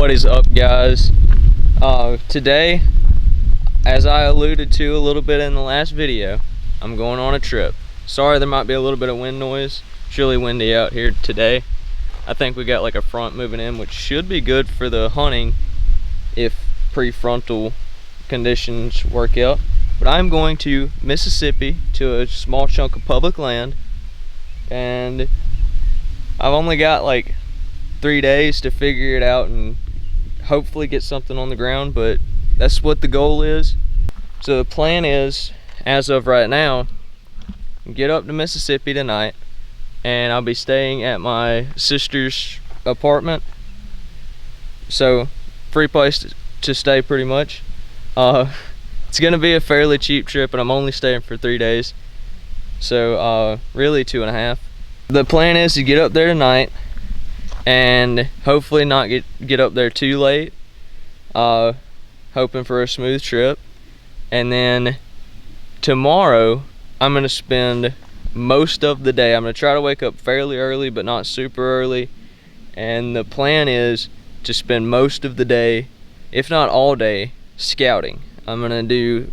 What is up, guys? Today, as I alluded to a little bit in the last video, I'm going on a trip. Sorry there might be a little bit of wind noise. It's really windy out here today. I think we got like a front moving in, which should be good for the hunting if prefrontal conditions work out. But I'm going to Mississippi to a small chunk of public land, and I've only got like 3 days to figure it out and hopefully get something on the ground, but that's what the goal is. So the plan is, as of right now, get up to Mississippi tonight, and I'll be staying at my sister's apartment. So free place to stay pretty much. It's gonna be a fairly cheap trip, and I'm only staying for 3 days, so really 2.5. The plan is to get up there tonight and hopefully not get up there too late, hoping for a smooth trip. And then tomorrow I'm gonna spend most of the day, I'm gonna try to wake up fairly early but not super early, and the plan is to spend most of the day, if not all day, scouting. I'm gonna do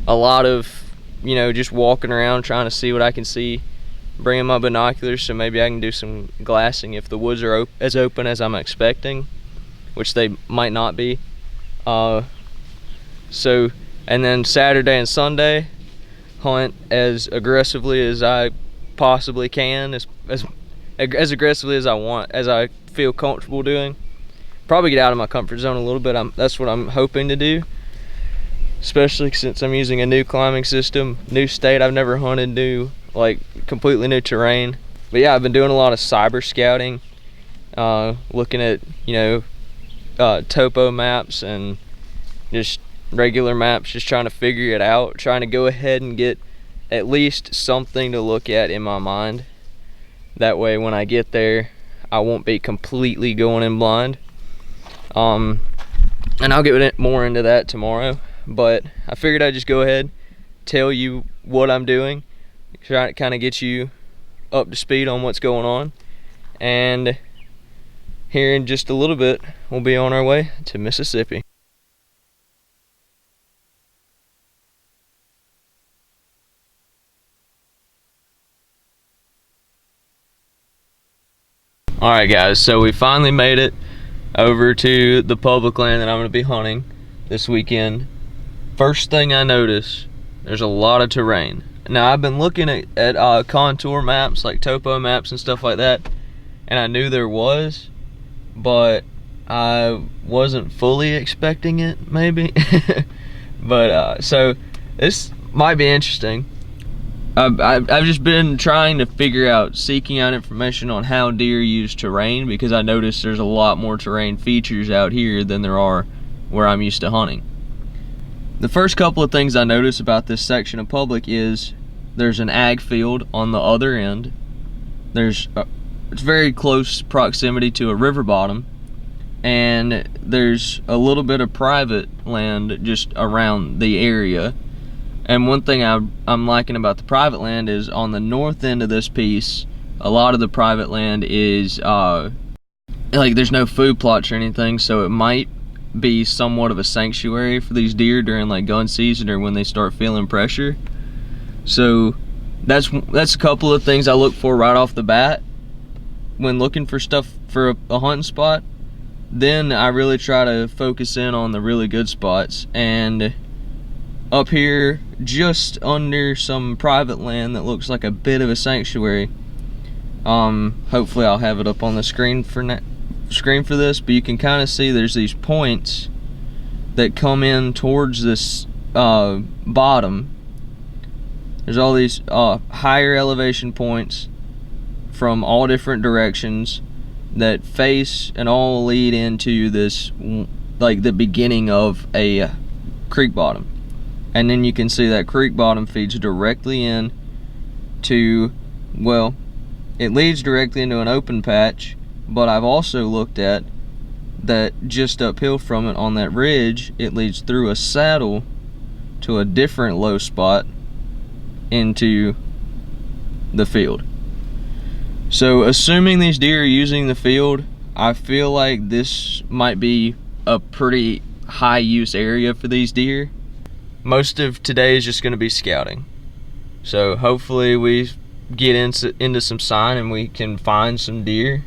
a lot of, you know, just walking around trying to see what I can see, bringing my binoculars so maybe I can do some glassing if the woods are as open as I'm expecting, which they might not be. And then Saturday and Sunday, hunt as aggressively as I possibly can, as aggressively as I want, as I feel comfortable doing. Probably get out of my comfort zone a little bit. That's what I'm hoping to do, especially since I'm using a new climbing system, new state I've never hunted, like completely new terrain. But yeah, I've been doing a lot of cyber scouting, looking at, you know, topo maps and just regular maps, just trying to figure it out, trying to go ahead and get at least something to look at in my mind. That way when I get there, I won't be completely going in blind. And I'll get more into that tomorrow, but I figured I'd just go ahead, tell you what I'm doing, try to kind of get you up to speed on what's going on. And here in just a little bit, we'll be on our way to Mississippi. Alright guys, so we finally made it over to the public land that I'm going to be hunting this weekend. First thing I notice, there's a lot of terrain. Now I've been looking at contour maps, like topo maps and stuff like that, and I knew there was, but I wasn't fully expecting it, maybe. But so this might be interesting. I've just been trying to figure out, seeking out information on how deer use terrain, because I noticed there's a lot more terrain features out here than there are where I'm used to hunting. The first couple of things I notice about this section of public is there's an ag field on the other end. It's very close proximity to a river bottom, and there's a little bit of private land just around the area. And one thing I'm liking about the private land is on the north end of this piece, a lot of the private land is like there's no food plots or anything, so it might be somewhat of a sanctuary for these deer during like gun season or when they start feeling pressure. So that's a couple of things I look for right off the bat when looking for stuff for a hunting spot. Then I really try to focus in on the really good spots, and up here just under some private land that looks like a bit of a sanctuary, hopefully I'll have it up on the screen for this, but you can kind of see there's these points that come in towards this bottom. There's all these higher elevation points from all different directions that face and all lead into this, like the beginning of a creek bottom. And then you can see that creek bottom feeds directly in to, well, it leads directly into an open patch, but I've also looked at that just uphill from it on that ridge, it leads through a saddle to a different low spot into the field. So assuming these deer are using the field I feel like this might be a pretty high use area for these deer. Most of today is just going to be scouting. So hopefully we get into some sign and we can find some deer.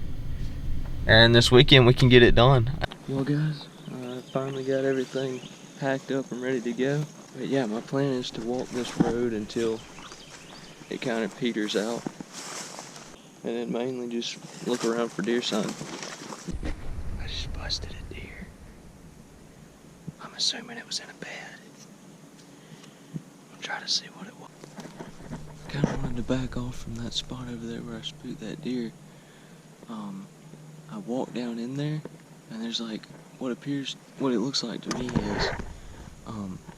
And this weekend we can get it done. Well guys, I finally got everything packed up and ready to go. But yeah, my plan is to walk this road until it kind of peters out. And then mainly just look around for deer sign. I just busted a deer. I'm assuming it was in a bed. I'll try to see what it was. Kind of wanted to back off from that spot over there where I spooked that deer. I walked down in there, and there's like what it looks like to me is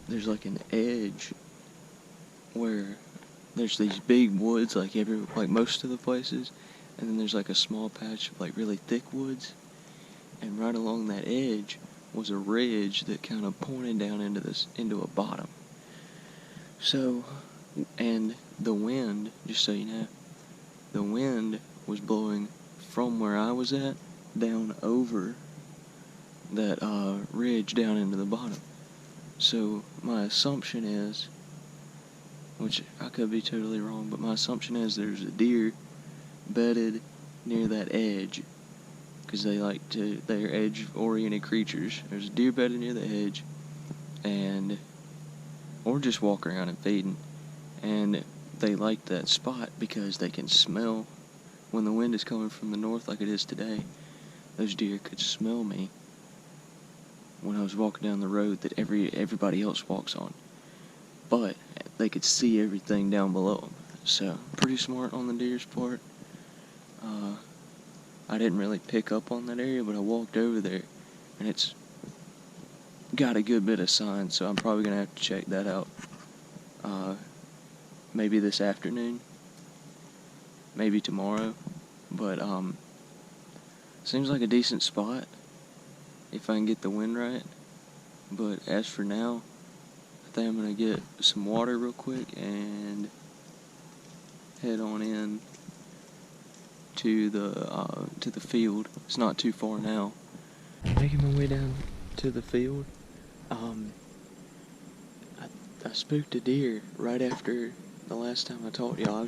there's like an edge where there's these big woods like most of the places, and then there's like a small patch of like really thick woods, and right along that edge was a ridge that kind of pointed down into a bottom. So, and the wind, just so you know, the wind was blowing from where I was at down over that ridge down into the bottom. So my assumption is, which I could be totally wrong, but my assumption is there's a deer bedded near that edge, because they're edge-oriented creatures. There's a deer bedded near the edge, or just walk around and feeding, and they like that spot because they can smell when the wind is coming from the north like it is today. Those deer could smell me when I was walking down the road that everybody else walks on, but they could see everything down below them. So pretty smart on the deer's part. I didn't really pick up on that area, but I walked over there, and it's got a good bit of sign, so I'm probably gonna have to check that out. Maybe this afternoon, maybe tomorrow, but seems like a decent spot if I can get the wind right. But as for now, I think I'm gonna get some water real quick and head on in to the field. It's not too far now. I'm making my way down to the field. I spooked a deer right after the last time I talked to y'all.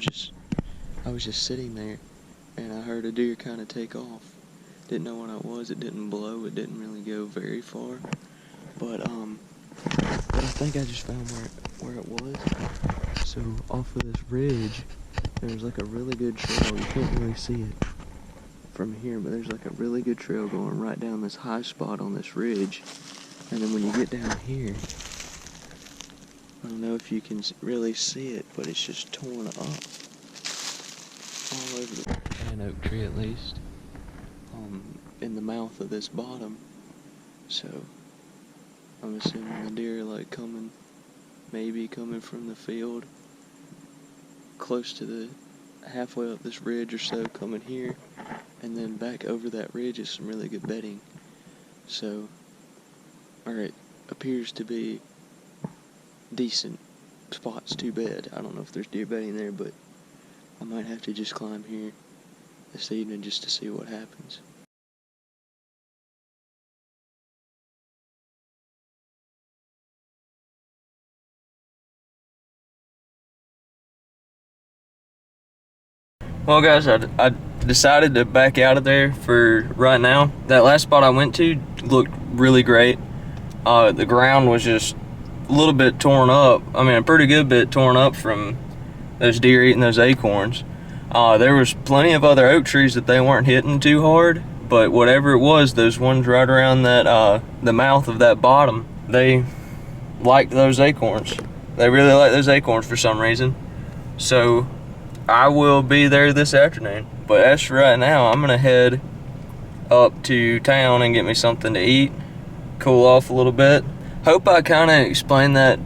I was just sitting there, and I heard a deer kind of take off. Didn't know what it was. It didn't blow. It didn't really go very far. But I think I just found where it was. So off of this ridge, there's like a really good trail. You can't really see it from here, but there's like a really good trail going right down this high spot on this ridge. And then when you get down here, I don't know if you can really see it, but it's just torn up all over an oak tree at least, in the mouth of this bottom. So I'm assuming the deer like maybe coming from the field, close to the halfway up this ridge or so, coming here, and then back over that ridge is some really good bedding. So, it appears to be decent spots to bed. I don't know if there's deer bedding there, but I might have to just climb here this evening just to see what happens. Well guys, I decided to back out of there for right now. That last spot I went to looked really great. The ground was just a little bit torn up. I mean, a pretty good bit torn up from those deer eating those acorns. There was plenty of other oak trees that they weren't hitting too hard, but whatever it was, those ones right around that the mouth of that bottom, they liked those acorns. They really like those acorns for some reason. So I will be there this afternoon. But as for right now, I'm gonna head up to town and get me something to eat, cool off a little bit. Hope I kind of explained that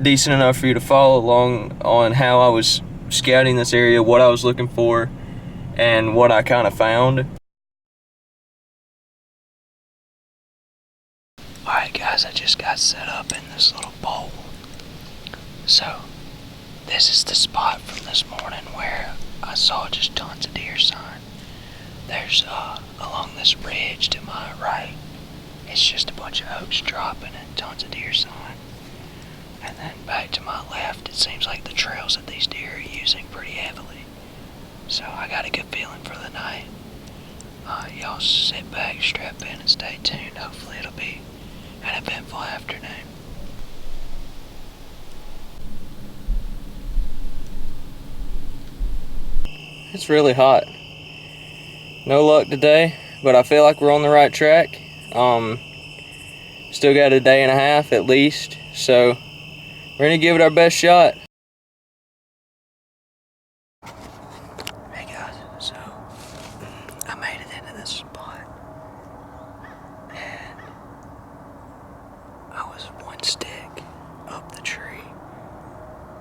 decent enough for you to follow along on how I was scouting this area, what I was looking for, and what I kind of found. Alright guys, I just got set up in this little bowl. So, this is the spot from this morning where I saw just tons of deer sign. there's along this ridge to my right, it's just a bunch of oaks dropping and tons of deer sign. And then back to my left, it seems like the trails that these deer are using pretty heavily. So I got a good feeling for the night. Y'all sit back, strap in, and stay tuned. Hopefully it'll be an eventful afternoon. It's really hot. No luck today, but I feel like we're on the right track. Still got a day and a half at least, so we're gonna give it our best shot. Hey guys, so I made it into this spot, and I was one stick up the tree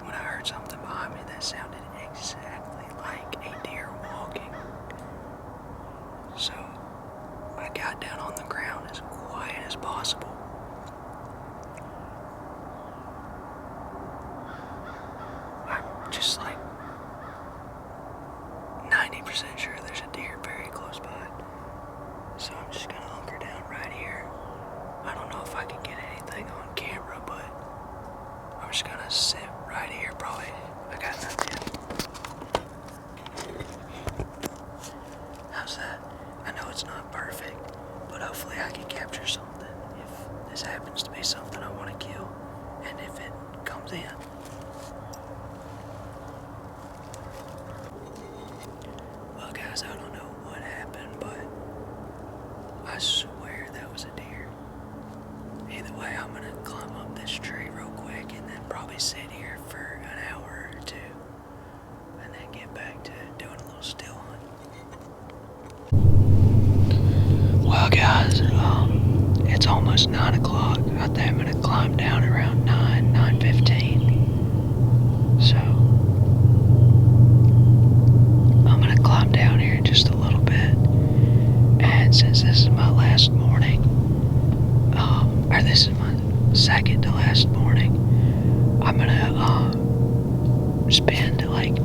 when I heard something behind me that sounded exactly like a deer walking. So I got down on the ground as quiet as possible. I'm just like 90% sure there's a deer very close by. So I'm just gonna hunker down right here. I don't know if I can get anything on camera, but I'm just gonna sit right here probably. I got nothing. How's that? I know it's not perfect, but hopefully I can capture something if this happens to be something I want to kill, and if it comes in. Well guys, I don't know what happened, but I swear that was a deer. Either way, I'm gonna climb up this tree real quick and then probably sit here for an hour or two, and then get back to doing a little still hunt. Well guys, it's almost 9 o'clock. I think I'm gonna climb down around 9:15. So I'm gonna climb down here just a little bit. And since this is my last morning, or this is my second to last morning, I'm gonna spend like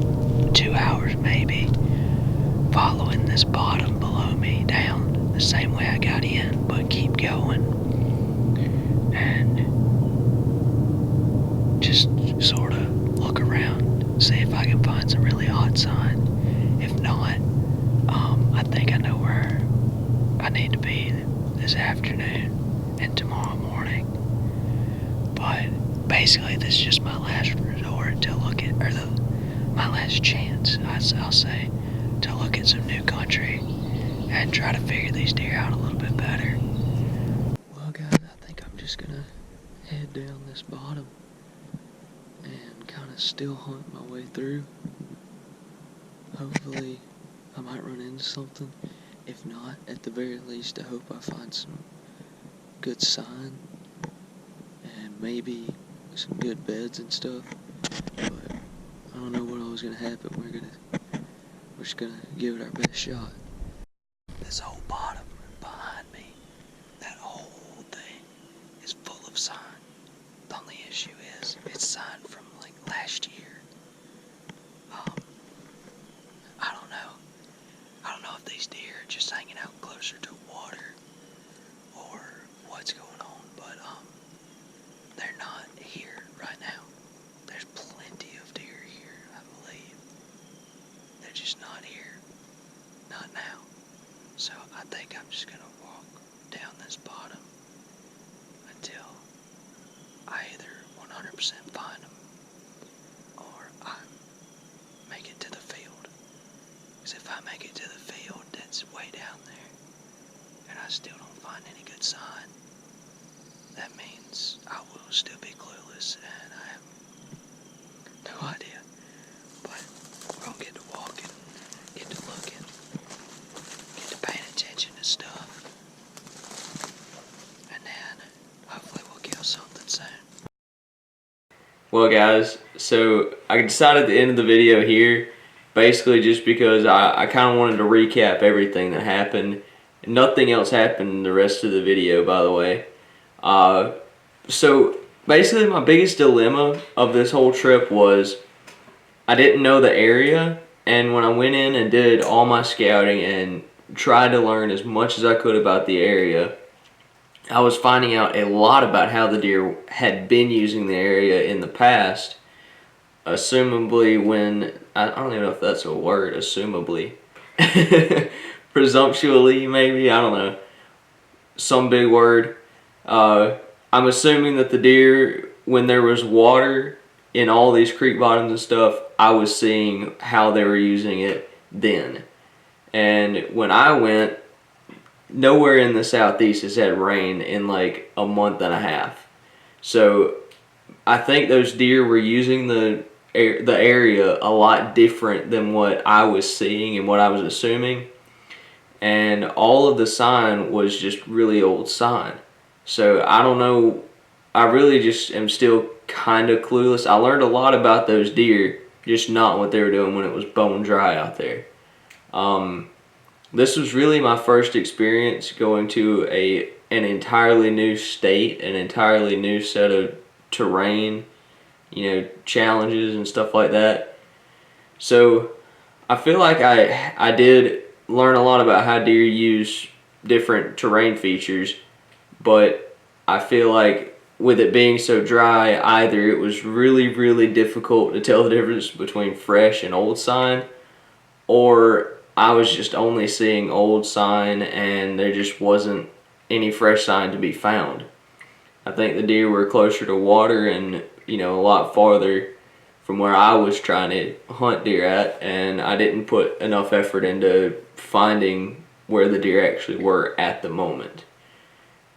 2 hours maybe following this bottom below me down the same way I got in, but keep going and just sort of look around, see if I can find some really odd sign. If not, I think I know where I need to be this afternoon and tomorrow morning. But basically this is just my last resort to look at, or my last chance, I'll say, to look at some new country and try to figure these deer out a little bit better. Well guys, I think I'm just gonna head down this bottom and kind of still hunt my way through. Hopefully I might run into something. If not, at the very least, I hope I find some good sign and maybe some good beds and stuff. But I don't know what all is gonna happen. We're just gonna give it our best shot. This whole bottom behind me, that whole thing is full of sign. The only issue is it's sign from like last year. I don't know if these deer are just hanging out closer to water or what's going on, but they're not here right now. There's plenty of deer here, I believe. They're just not here. Not now. So I think I'm just gonna walk down this bottom until I either 100% find them or I make it to the field. Because if I make it to the field that's way down there and I still don't find any good sign, that means I will still be clueless and I have no idea. But we're gonna get to walking, get to looking, get to paying attention to stuff, and then hopefully we'll kill something soon. Well guys, so I decided at the end of the video here, basically just because I kind of wanted to recap everything that happened. Nothing else happened in the rest of the video, by the way. So basically my biggest dilemma of this whole trip was I didn't know the area, and when I went in and did all my scouting and tried to learn as much as I could about the area. I was finding out a lot about how the deer had been using the area in the past, assumably when, I don't even know if that's a word, assumably. Presumptuously, maybe, I don't know. Some big word. I'm assuming that the deer, when there was water in all these creek bottoms and stuff, I was seeing how they were using it then. And when I went, nowhere in the southeast has had rain in like a month and a half. So I think those deer were using the area a lot different than what I was seeing and what I was assuming. And all of the sign was just really old sign. So I don't know, I really just am still kind of clueless. I learned a lot about those deer, just not what they were doing when it was bone dry out there. This was really my first experience going to an entirely new state, an entirely new set of terrain, challenges and stuff like that. So I feel like I did learn a lot about how deer use different terrain features, but I feel like with it being so dry, either it was really, really difficult to tell the difference between fresh and old sign, or I was just only seeing old sign and there just wasn't any fresh sign to be found. I think the deer were closer to water and, a lot farther from where I was trying to hunt deer at, and I didn't put enough effort into finding where the deer actually were at the moment.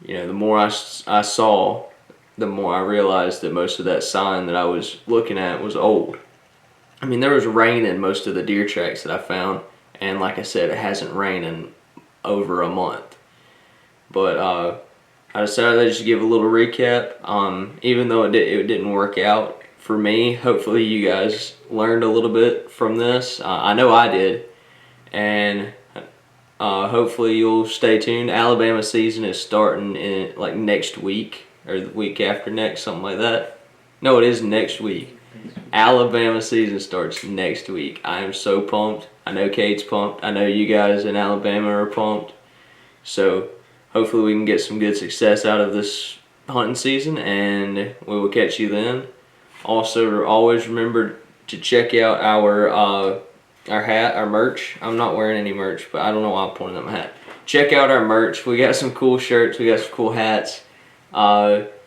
The more I saw, the more I realized that most of that sign that I was looking at was old. I mean, there was rain in most of the deer tracks that I found, and like I said, it hasn't rained in over a month. But I decided to just give a little recap. Even though it didn't work out for me, hopefully you guys learned a little bit from this. I know I did, and hopefully you'll stay tuned. Alabama season is starting in like next week or the week after next, something like that. No, it is next week. Alabama season starts next week. I am so pumped. I know Cade's pumped. I know you guys in Alabama are pumped. So hopefully we can get some good success out of this hunting season, and we will catch you then. Also, always remember to check out our hat, our merch. I'm not wearing any merch, but I don't know why I'm pointing at my hat. Check out our merch. We got some cool shirts. We got some cool hats.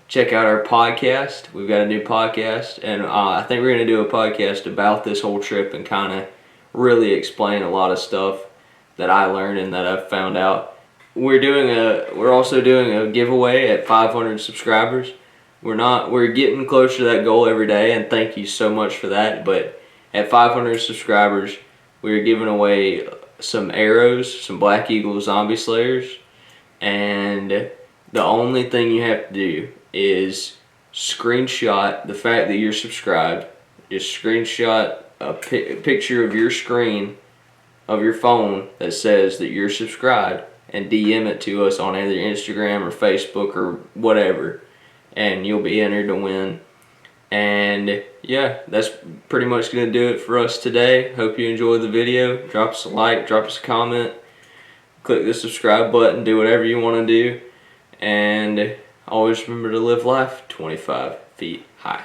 Check out our podcast. We've got a new podcast, and I think we're going to do a podcast about this whole trip and kind of really explain a lot of stuff that I learned and that I've found out. We're also doing a giveaway at 500 subscribers. We're getting closer to that goal every day, and thank you so much for that. But at 500 subscribers, we're giving away some arrows, some Black Eagle zombie slayers, and the only thing you have to do is screenshot the fact that you're subscribed. Just screenshot a picture of your screen of your phone that says that you're subscribed and DM it to us on either Instagram or Facebook or whatever, and you'll be entered to win. And yeah, that's pretty much going to do it for us today. Hope you enjoyed the video. Drop us a like, drop us a comment, click the subscribe button, do whatever you want to do. And always remember to live life 25 feet high.